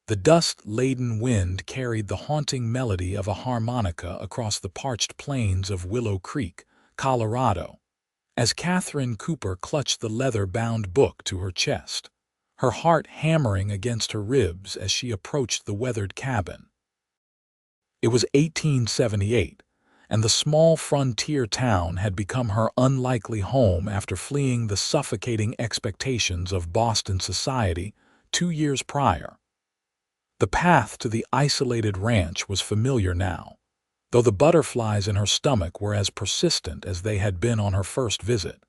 The dust-laden wind carried the haunting melody of a harmonica across the parched plains of Willow Creek, Colorado, as Catherine Cooper clutched the leather-bound book to her chest, her heart hammering against her ribs as she approached the weathered cabin. It was 1878, and the small frontier town had become her unlikely home after fleeing the suffocating expectations of Boston society 2 years prior. The path to the isolated ranch was familiar now, though the butterflies in her stomach were as persistent as they had been on her first visit.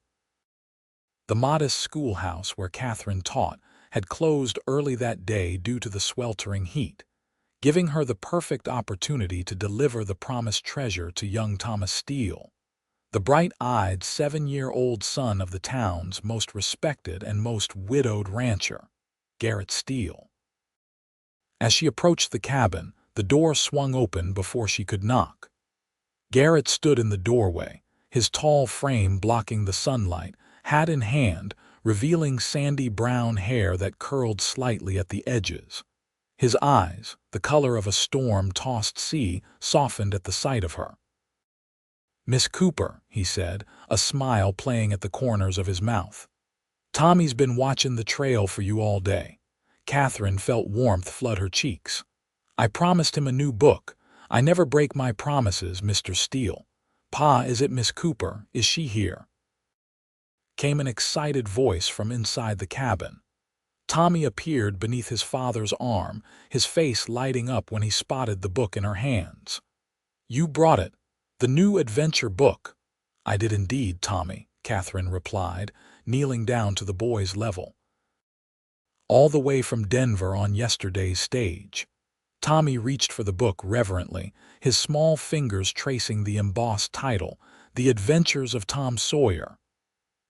The modest schoolhouse where Catherine taught had closed early that day due to the sweltering heat, giving her the perfect opportunity to deliver the promised treasure to young Thomas Steele, the bright-eyed 7-year-old son of the town's most respected and most widowed rancher, Garrett Steele. As she approached the cabin, the door swung open before she could knock. Garrett stood in the doorway, his tall frame blocking the sunlight, hat in hand, revealing sandy brown hair that curled slightly at the edges. His eyes, the color of a storm-tossed sea, softened at the sight of her. "Miss Cooper," he said, a smile playing at the corners of his mouth. "Tommy's been watching the trail for you all day." Catherine felt warmth flood her cheeks. "I promised him a new book. I never break my promises, Mr. Steele. Pa, is it Miss Cooper? Is she here?" Came an excited voice from inside the cabin. Tommy appeared beneath his father's arm, his face lighting up when he spotted the book in her hands. "You brought it, the new adventure book." "I did indeed, Tommy," Catherine replied, kneeling down to the boy's level. "All the way from Denver on yesterday's stage." Tommy reached for the book reverently, his small fingers tracing the embossed title, The Adventures of Tom Sawyer.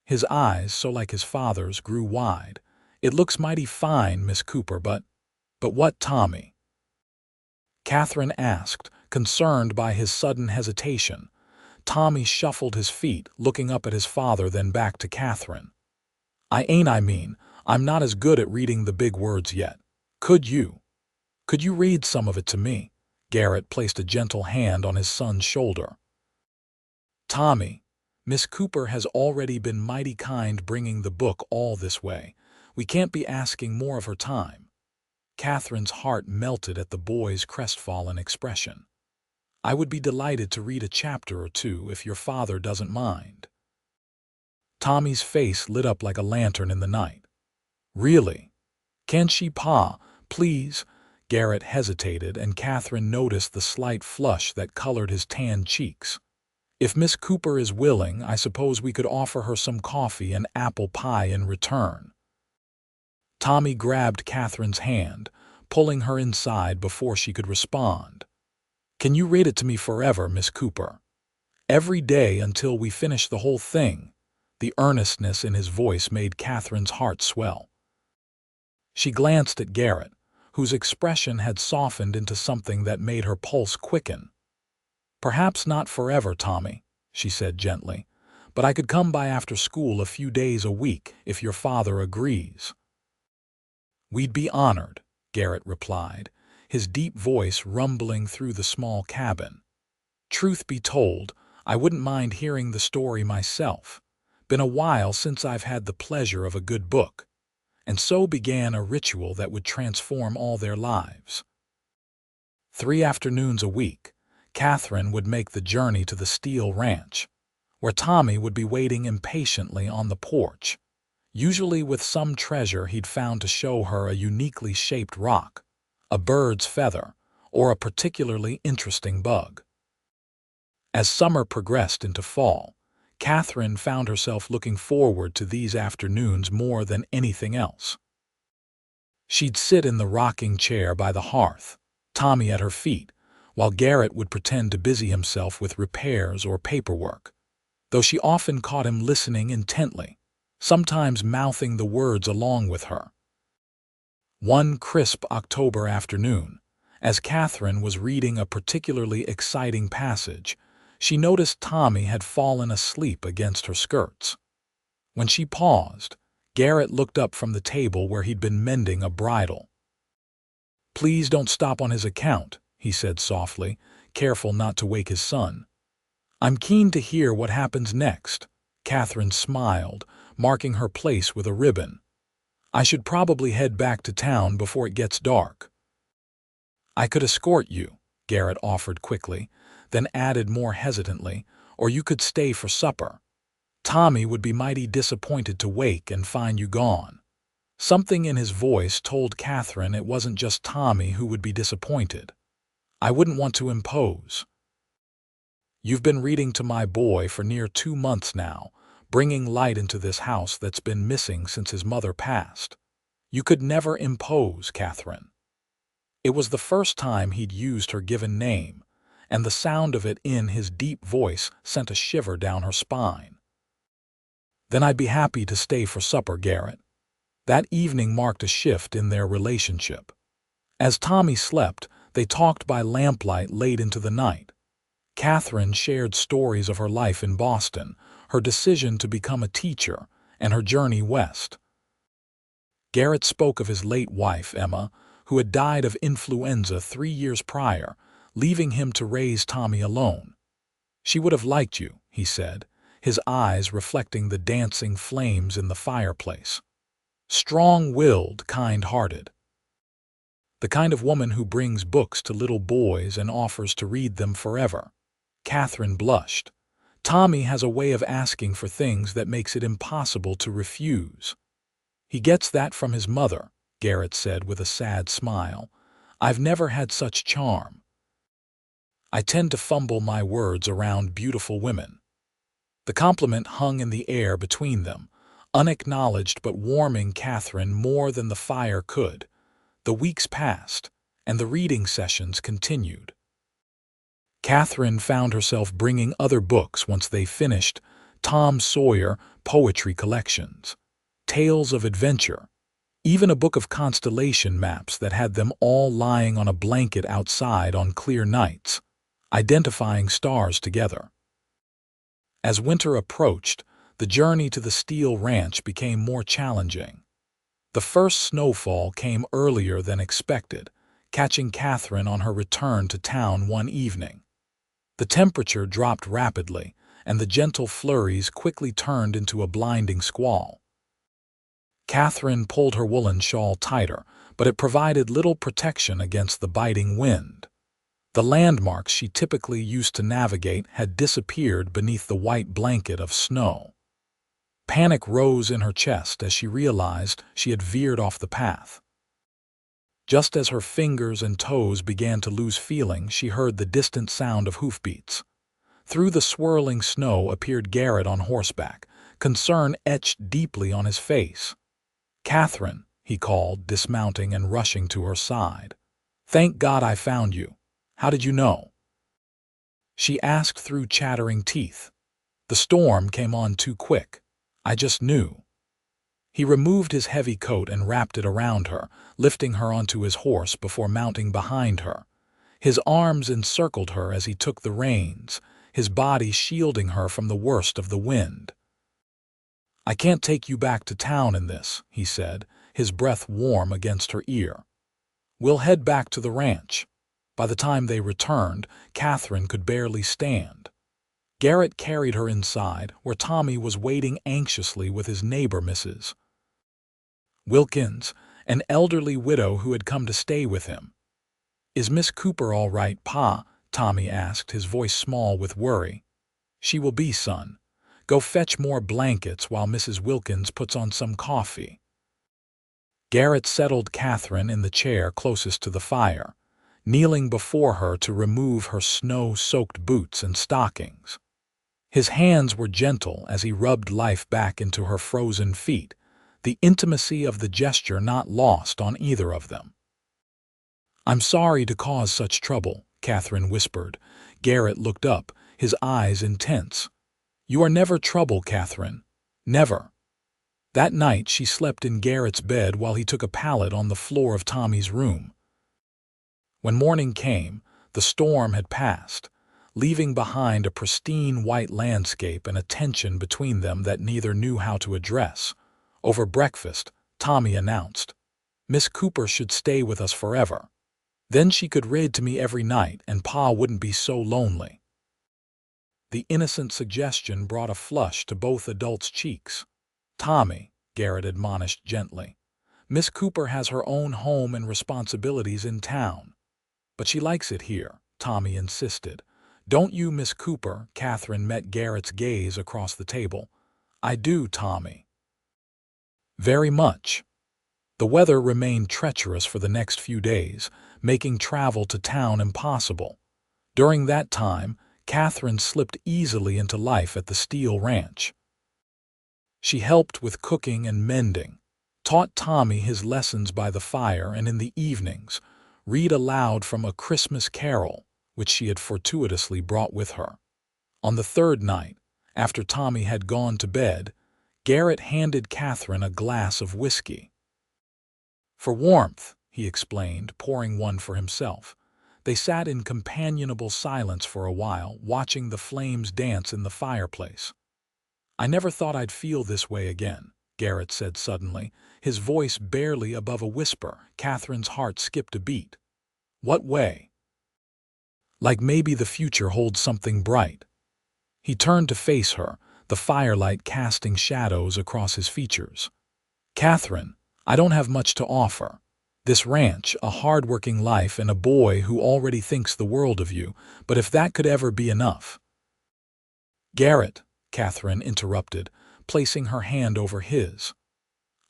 His eyes, so like his father's, grew wide. "It looks mighty fine, Miss Cooper, but what, Tommy?" Catherine asked, concerned by his sudden hesitation. Tommy shuffled his feet, looking up at his father, then back to Catherine. I mean, I'm not as good at reading the big words yet. Could you read some of it to me?" Garrett placed a gentle hand on his son's shoulder. "Tommy, Miss Cooper has already been mighty kind bringing the book all this way. We can't be asking more of her time." Catherine's heart melted at the boy's crestfallen expression. "I would be delighted to read a chapter or two if your father doesn't mind." Tommy's face lit up like a lantern in the night. "Really? Can she, Pa? Please?" Garrett hesitated, and Catherine noticed the slight flush that colored his tanned cheeks. "If Miss Cooper is willing, I suppose we could offer her some coffee and apple pie in return." Tommy grabbed Catherine's hand, pulling her inside before she could respond. "Can you read it to me forever, Miss Cooper? Every day until we finish the whole thing?" The earnestness in his voice made Catherine's heart swell. She glanced at Garrett, whose expression had softened into something that made her pulse quicken. "Perhaps not forever, Tommy," she said gently, "but I could come by after school a few days a week if your father agrees." "We'd be honored," Garrett replied, his deep voice rumbling through the small cabin. "Truth be told, I wouldn't mind hearing the story myself. Been a while since I've had the pleasure of a good book." And so began a ritual that would transform all their lives. 3 afternoons a week, Catherine would make the journey to the Steele Ranch, where Tommy would be waiting impatiently on the porch, usually with some treasure he'd found to show her: a uniquely shaped rock, a bird's feather, or a particularly interesting bug. As summer progressed into fall, Catherine found herself looking forward to these afternoons more than anything else. She'd sit in the rocking chair by the hearth, Tommy at her feet, while Garrett would pretend to busy himself with repairs or paperwork, though she often caught him listening intently, sometimes mouthing the words along with her. One crisp October afternoon, as Catherine was reading a particularly exciting passage, she noticed Tommy had fallen asleep against her skirts. When she paused, Garrett looked up from the table where he'd been mending a bridle. "Please don't stop on his account," he said softly, careful not to wake his son. "I'm keen to hear what happens next." Catherine smiled, marking her place with a ribbon. "I should probably head back to town before it gets dark." "I could escort you," Garrett offered quickly, then added more hesitantly, "or you could stay for supper. Tommy would be mighty disappointed to wake and find you gone." Something in his voice told Catherine it wasn't just Tommy who would be disappointed. "I wouldn't want to impose." "You've been reading to my boy for near 2 months now, bringing light into this house that's been missing since his mother passed. You could never impose, Catherine." It was the first time he'd used her given name, and the sound of it in his deep voice sent a shiver down her spine. "Then I'd be happy to stay for supper, Garrett." That evening marked a shift in their relationship. As Tommy slept, they talked by lamplight late into the night. Catherine shared stories of her life in Boston, her decision to become a teacher, and her journey west. Garrett spoke of his late wife, Emma, who had died of influenza 3 years prior, leaving him to raise Tommy alone. "She would have liked you," he said, his eyes reflecting the dancing flames in the fireplace. "Strong-willed, kind-hearted. The kind of woman who brings books to little boys and offers to read them forever." Catherine blushed. "Tommy has a way of asking for things that makes it impossible to refuse." "He gets that from his mother," Garrett said with a sad smile. "I've never had such charm. I tend to fumble my words around beautiful women." The compliment hung in the air between them, unacknowledged but warming Catherine more than the fire could. The weeks passed, and the reading sessions continued. Catherine found herself bringing other books once they finished: Tom Sawyer poetry collections, tales of adventure, even a book of constellation maps that had them all lying on a blanket outside on clear nights, identifying stars together. As winter approached, the journey to the Steel Ranch became more challenging. The first snowfall came earlier than expected, catching Catherine on her return to town one evening. The temperature dropped rapidly, and the gentle flurries quickly turned into a blinding squall. Catherine pulled her woolen shawl tighter, but it provided little protection against the biting wind. The landmarks she typically used to navigate had disappeared beneath the white blanket of snow. Panic rose in her chest as she realized she had veered off the path. Just as her fingers and toes began to lose feeling, she heard the distant sound of hoofbeats. Through the swirling snow appeared Garrett on horseback, concern etched deeply on his face. "Catherine," he called, dismounting and rushing to her side. "Thank God I found you. How did you know?" She asked through chattering teeth. "The storm came on too quick. I just knew." He removed his heavy coat and wrapped it around her, lifting her onto his horse before mounting behind her. His arms encircled her as he took the reins, his body shielding her from the worst of the wind. "I can't take you back to town in this," he said, his breath warm against her ear. "We'll head back to the ranch." By the time they returned, Catherine could barely stand. Garrett carried her inside, where Tommy was waiting anxiously with his neighbor, Mrs. Wilkins, an elderly widow who had come to stay with him. "Is Miss Cooper all right, Pa?" Tommy asked, his voice small with worry. "She will be, son. Go fetch more blankets while Mrs. Wilkins puts on some coffee." Garrett settled Catherine in the chair closest to the fire, kneeling before her to remove her snow-soaked boots and stockings. His hands were gentle as he rubbed life back into her frozen feet, the intimacy of the gesture not lost on either of them. "I'm sorry to cause such trouble," Catherine whispered. Garrett looked up, his eyes intense. "You are never trouble, Catherine. Never." That night she slept in Garrett's bed while he took a pallet on the floor of Tommy's room. When morning came, the storm had passed, leaving behind a pristine white landscape and a tension between them that neither knew how to address. Over breakfast, Tommy announced, "Miss Cooper should stay with us forever." Then she could read to me every night, and Pa wouldn't be so lonely." The innocent suggestion brought a flush to both adults' cheeks. "Tommy," Garrett admonished gently, "Miss Cooper has her own home and responsibilities in town." "But she likes it here," Tommy insisted. "Don't you, Miss Cooper?" Catherine met Garrett's gaze across the table. "I do, Tommy." "Very much." The weather remained treacherous for the next few days, making travel to town impossible. During that time, Catherine slipped easily into life at the Steel Ranch. She helped with cooking and mending, taught Tommy his lessons by the fire, and in the evenings, read aloud from A Christmas Carol, which she had fortuitously brought with her. On the third night, after Tommy had gone to bed, Garrett handed Catherine a glass of whiskey. "For warmth," he explained, pouring one for himself. They sat in companionable silence for a while, watching the flames dance in the fireplace. "I never thought I'd feel this way again," Garrett said suddenly, his voice barely above a whisper. Catherine's heart skipped a beat. "What way?" "Like maybe the future holds something bright." He turned to face her, the firelight casting shadows across his features. "Catherine, I don't have much to offer. This ranch, a hard-working life, and a boy who already thinks the world of you, but if that could ever be enough—" "Garrett," Catherine interrupted, placing her hand over his.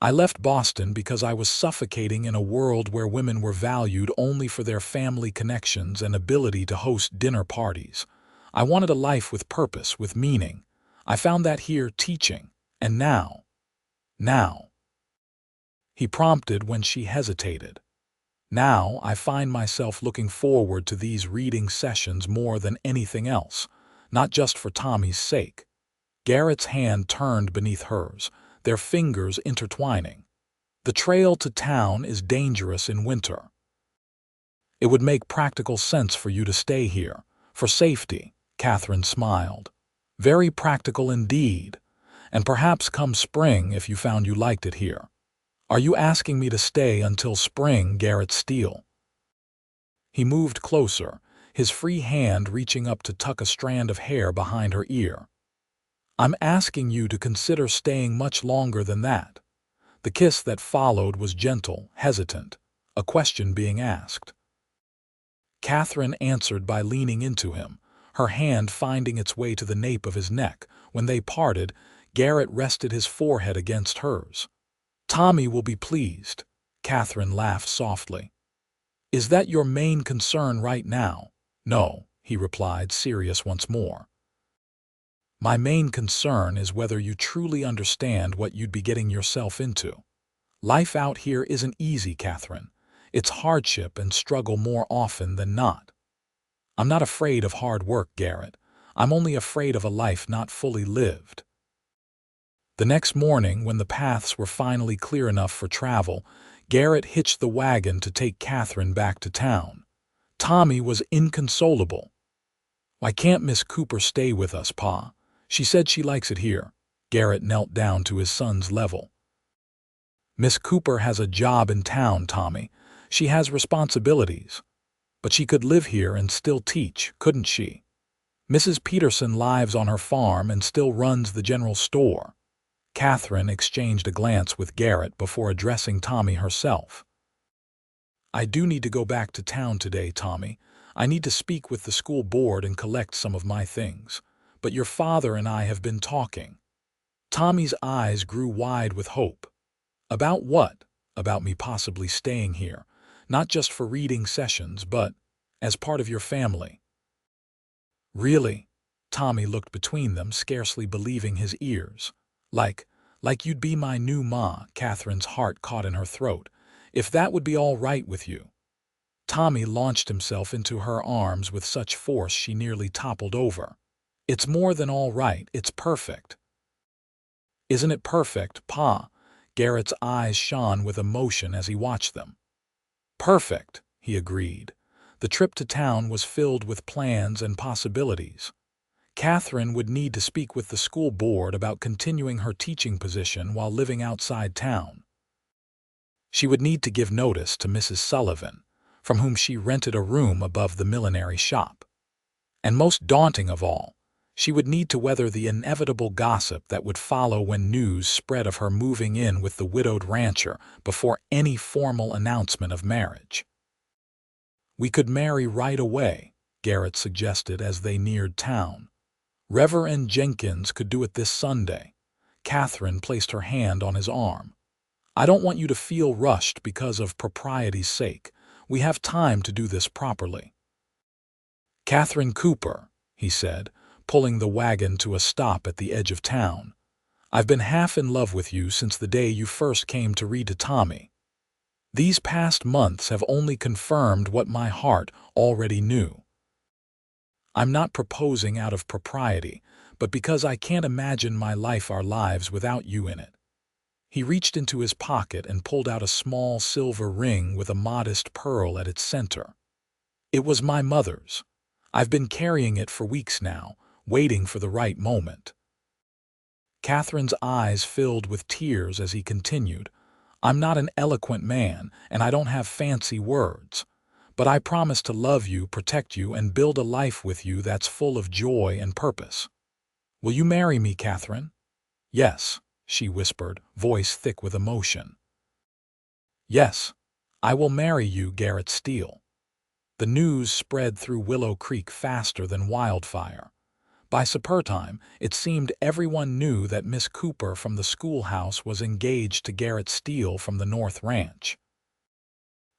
"I left Boston because I was suffocating in a world where women were valued only for their family connections and ability to host dinner parties. I wanted a life with purpose, with meaning. I found that here teaching. And now. He prompted when she hesitated. "Now I find myself looking forward to these reading sessions more than anything else, not just for Tommy's sake." Garrett's hand turned beneath hers, their fingers intertwining. "The trail to town is dangerous in winter. It would make practical sense for you to stay here, for safety." Catherine smiled. "Very practical indeed. And perhaps come spring if you found you liked it here." "Are you asking me to stay until spring?" Garrett Steele. He moved closer, his free hand reaching up to tuck a strand of hair behind her ear. "I'm asking you to consider staying much longer than that." The kiss that followed was gentle, hesitant, a question being asked. Catherine answered by leaning into him, her hand finding its way to the nape of his neck. When they parted, Garrett rested his forehead against hers. "Tommy will be pleased." Catherine laughed softly. "Is that your main concern right now?" "No," he replied, serious once more. "My main concern is whether you truly understand what you'd be getting yourself into. Life out here isn't easy, Catherine. It's hardship and struggle more often than not." "I'm not afraid of hard work, Garrett. I'm only afraid of a life not fully lived." The next morning, when the paths were finally clear enough for travel, Garrett hitched the wagon to take Catherine back to town. Tommy was inconsolable. "Why can't Miss Cooper stay with us, Pa? She said she likes it here." Garrett knelt down to his son's level. "Miss Cooper has a job in town, Tommy. She has responsibilities. But she could live here and still teach, couldn't she? Mrs. Peterson lives on her farm and still runs the general store." Catherine exchanged a glance with Garrett before addressing Tommy herself. "I do need to go back to town today, Tommy. I need to speak with the school board and collect some of my things. But your father and I have been talking." Tommy's eyes grew wide with hope. "About what?" "About me possibly staying here, not just for reading sessions, but as part of your family." "Really?" Tommy looked between them, scarcely believing his ears. Like you'd be my new ma." Catherine's heart caught in her throat. "If that would be all right with you." Tommy launched himself into her arms with such force she nearly toppled over. "It's more than all right, it's perfect." "Isn't it perfect, Pa?" Garrett's eyes shone with emotion as he watched them. "Perfect," he agreed. The trip to town was filled with plans and possibilities. Catherine would need to speak with the school board about continuing her teaching position while living outside town. She would need to give notice to Mrs. Sullivan. from whom she rented a room above the millinery shop. And most daunting of all, she would need to weather the inevitable gossip that would follow when news spread of her moving in with the widowed rancher before any formal announcement of marriage. "We could marry right away," Garrett suggested as they neared town. "Reverend Jenkins could do it this Sunday." Catherine placed her hand on his arm. "I don't want you to feel rushed because of propriety's sake. We have time to do this properly." "Catherine Cooper," he said, pulling the wagon to a stop at the edge of town. "I've been half in love with you since the day you first came to read to Tommy. These past months have only confirmed what my heart already knew. I'm not proposing out of propriety, but because I can't imagine my life or lives without you in it." He reached into his pocket and pulled out a small silver ring with a modest pearl at its center. "It was my mother's. I've been carrying it for weeks now, waiting for the right moment." Catherine's eyes filled with tears as he continued, "I'm not an eloquent man, and I don't have fancy words. But I promise to love you, protect you, and build a life with you that's full of joy and purpose. Will you marry me, Catherine?" "Yes," she whispered, voice thick with emotion. "Yes, I will marry you, Garrett Steele." The news spread through Willow Creek faster than wildfire. By supper time, it seemed everyone knew that Miss Cooper from the schoolhouse was engaged to Garrett Steele from the North Ranch.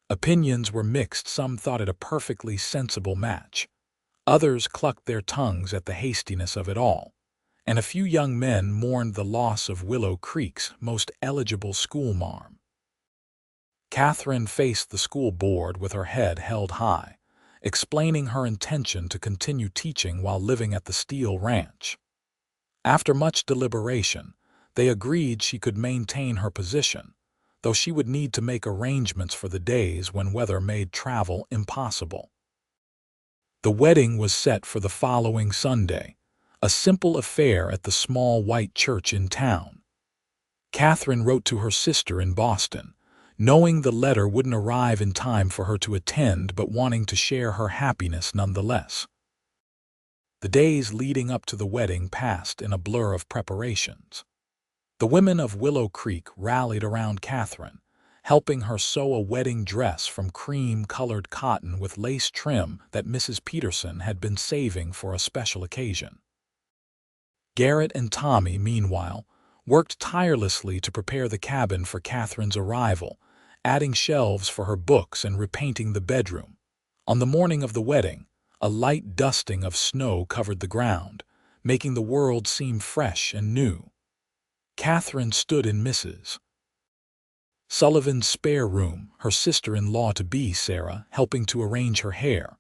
Opinions were mixed. Some thought it a perfectly sensible match. Others clucked their tongues at the hastiness of it all. And a few young men mourned the loss of Willow Creek's most eligible schoolmarm. Catherine faced the school board with her head held high, explaining her intention to continue teaching while living at the Steele Ranch. After much deliberation, they agreed she could maintain her position, though she would need to make arrangements for the days when weather made travel impossible. The wedding was set for the following Sunday, a simple affair at the small white church in town. Catherine wrote to her sister in Boston, knowing the letter wouldn't arrive in time for her to attend but wanting to share her happiness nonetheless. The days leading up to the wedding passed in a blur of preparations. The women of Willow Creek rallied around Catherine, helping her sew a wedding dress from cream-colored cotton with lace trim that Mrs. Peterson had been saving for a special occasion. Garrett and Tommy, meanwhile, worked tirelessly to prepare the cabin for Catherine's arrival, adding shelves for her books and repainting the bedroom. On the morning of the wedding, a light dusting of snow covered the ground, making the world seem fresh and new. Catherine stood in Mrs. Sullivan's spare room, her sister-in-law-to-be, Sarah, helping to arrange her hair.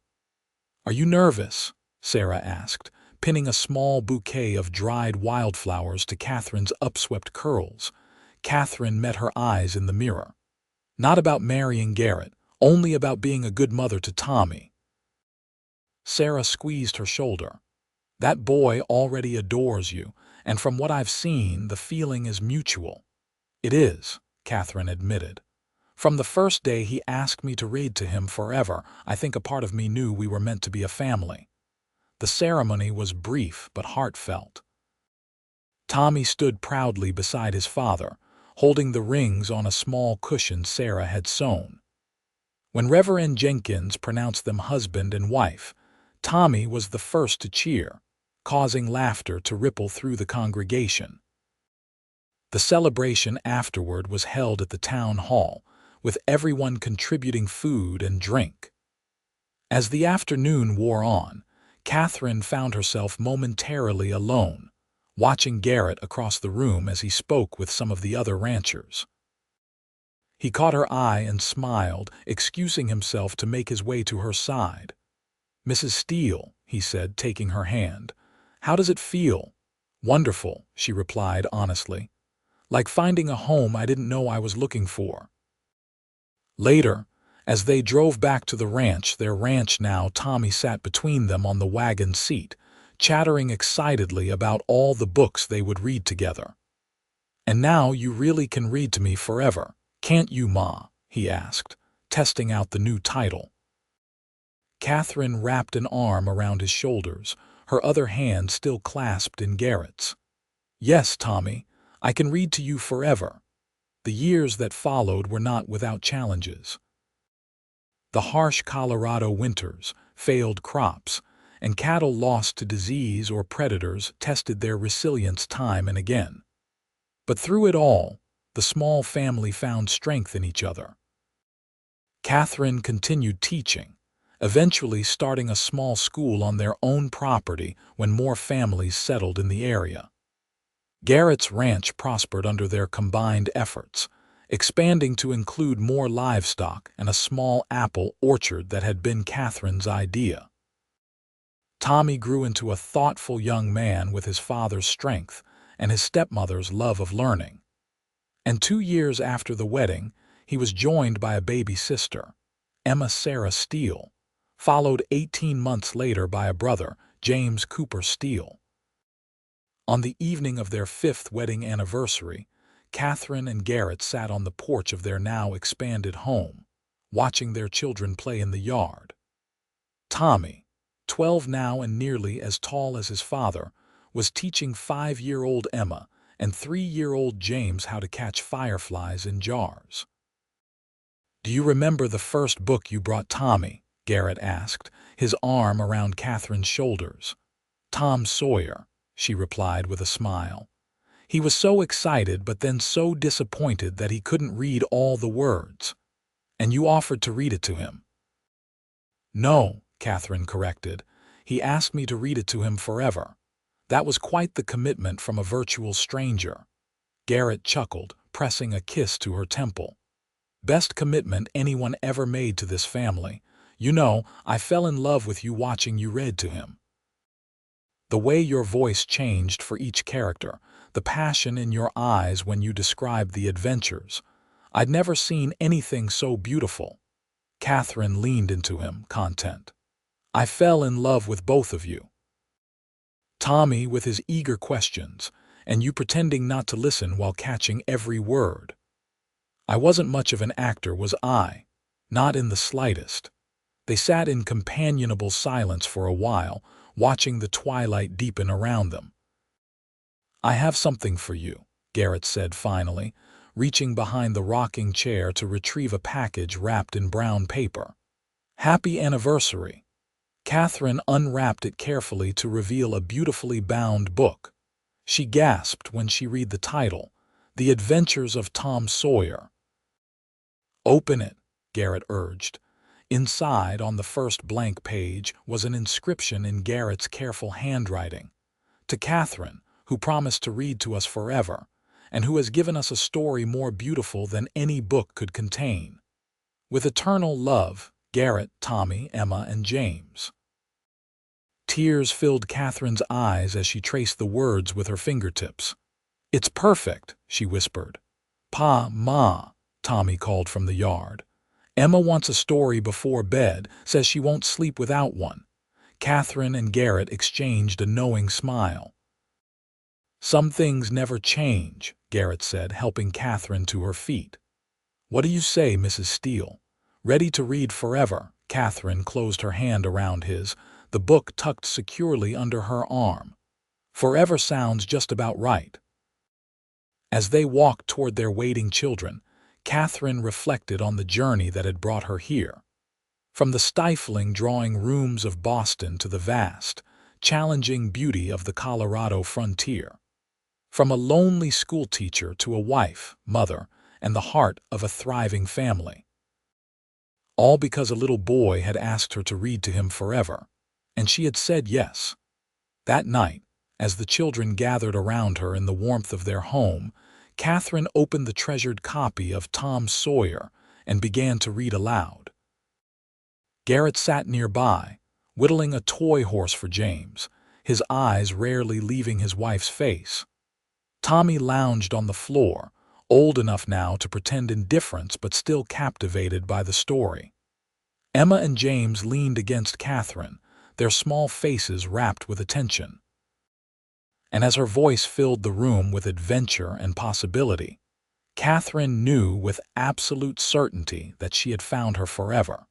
"Are you nervous?" Sarah asked, pinning a small bouquet of dried wildflowers to Catherine's upswept curls. Catherine met her eyes in the mirror. "Not about marrying Garrett, only about being a good mother to Tommy." Sarah squeezed her shoulder. "That boy already adores you, and from what I've seen, the feeling is mutual." "It is," Catherine admitted. "From the first day he asked me to read to him forever, I think a part of me knew we were meant to be a family." The ceremony was brief but heartfelt. Tommy stood proudly beside his father, holding the rings on a small cushion Sarah had sewn. When Reverend Jenkins pronounced them husband and wife, Tommy was the first to cheer, causing laughter to ripple through the congregation. The celebration afterward was held at the town hall, with everyone contributing food and drink. As the afternoon wore on, Catherine found herself momentarily alone, watching Garrett across the room as he spoke with some of the other ranchers. He caught her eye and smiled, excusing himself to make his way to her side. "Mrs. Steele," he said, taking her hand, "how does it feel?" "Wonderful," she replied honestly. "Like finding a home I didn't know I was looking for." Later, as they drove back to the ranch, their ranch now, Tommy sat between them on the wagon seat, chattering excitedly about all the books they would read together. "And now you really can read to me forever, can't you, Ma?" he asked, testing out the new title. Catherine wrapped an arm around his shoulders, her other hand still clasped in Garrett's. "Yes, Tommy, I can read to you forever." The years that followed were not without challenges. The harsh Colorado winters, failed crops, and cattle lost to disease or predators tested their resilience time and again. But through it all, the small family found strength in each other. Catherine continued teaching, eventually starting a small school on their own property when more families settled in the area. Garrett's ranch prospered under their combined efforts, expanding to include more livestock and a small apple orchard that had been Catherine's idea. Tommy grew into a thoughtful young man with his father's strength and his stepmother's love of learning. And 2 years after the wedding, he was joined by a baby sister, Emma Sarah Steele, followed 18 months later by a brother, James Cooper Steele. On the evening of their 5th wedding anniversary, Catherine and Garrett sat on the porch of their now expanded home, watching their children play in the yard. Tommy, 12 now and nearly as tall as his father, was teaching 5-year-old Emma and 3-year-old James how to catch fireflies in jars. "Do you remember the first book you brought Tommy?" Garrett asked, his arm around Catherine's shoulders. "Tom Sawyer," she replied with a smile. He was so excited but then so disappointed that he couldn't read all the words. "And you offered to read it to him." "No," Catherine corrected. "He asked me to read it to him forever." That was quite the commitment from a virtual stranger. Garrett chuckled, pressing a kiss to her temple. "Best commitment anyone ever made to this family. You know, I fell in love with you watching you read to him. The way your voice changed for each character, the passion in your eyes when you described the adventures. I'd never seen anything so beautiful." Catherine leaned into him, content. "I fell in love with both of you." Tommy with his eager questions, and you pretending not to listen while catching every word. "I wasn't much of an actor, was I?" "Not in the slightest." They sat in companionable silence for a while, watching the twilight deepen around them. "I have something for you," Garrett said finally, reaching behind the rocking chair to retrieve a package wrapped in brown paper. "Happy anniversary." Catherine unwrapped it carefully to reveal a beautifully bound book. She gasped when she read the title, The Adventures of Tom Sawyer. "Open it," Garrett urged. Inside, on the first blank page, was an inscription in Garrett's careful handwriting. "To Catherine, who promised to read to us forever, and who has given us a story more beautiful than any book could contain. With eternal love, Garrett, Tommy, Emma, and James." Tears filled Catherine's eyes as she traced the words with her fingertips. "It's perfect," she whispered. Ma," Tommy called from the yard. "Emma wants a story before bed, says she won't sleep without one." Catherine and Garrett exchanged a knowing smile. "Some things never change," Garrett said, helping Catherine to her feet. "What do you say, Mrs. Steele? Ready to read forever?" Catherine closed her hand around his, the book tucked securely under her arm. "Forever sounds just about right." As they walked toward their waiting children, Catherine reflected on the journey that had brought her here. From the stifling drawing rooms of Boston to the vast, challenging beauty of the Colorado frontier. From a lonely schoolteacher to a wife, mother, and the heart of a thriving family. All because a little boy had asked her to read to him forever, and she had said yes. That night, as the children gathered around her in the warmth of their home, Catherine opened the treasured copy of Tom Sawyer and began to read aloud. Garrett sat nearby, whittling a toy horse for James, his eyes rarely leaving his wife's face. Tommy lounged on the floor, old enough now to pretend indifference but still captivated by the story. Emma and James leaned against Catherine, their small faces rapt with attention. And as her voice filled the room with adventure and possibility, Catherine knew with absolute certainty that she had found her forever.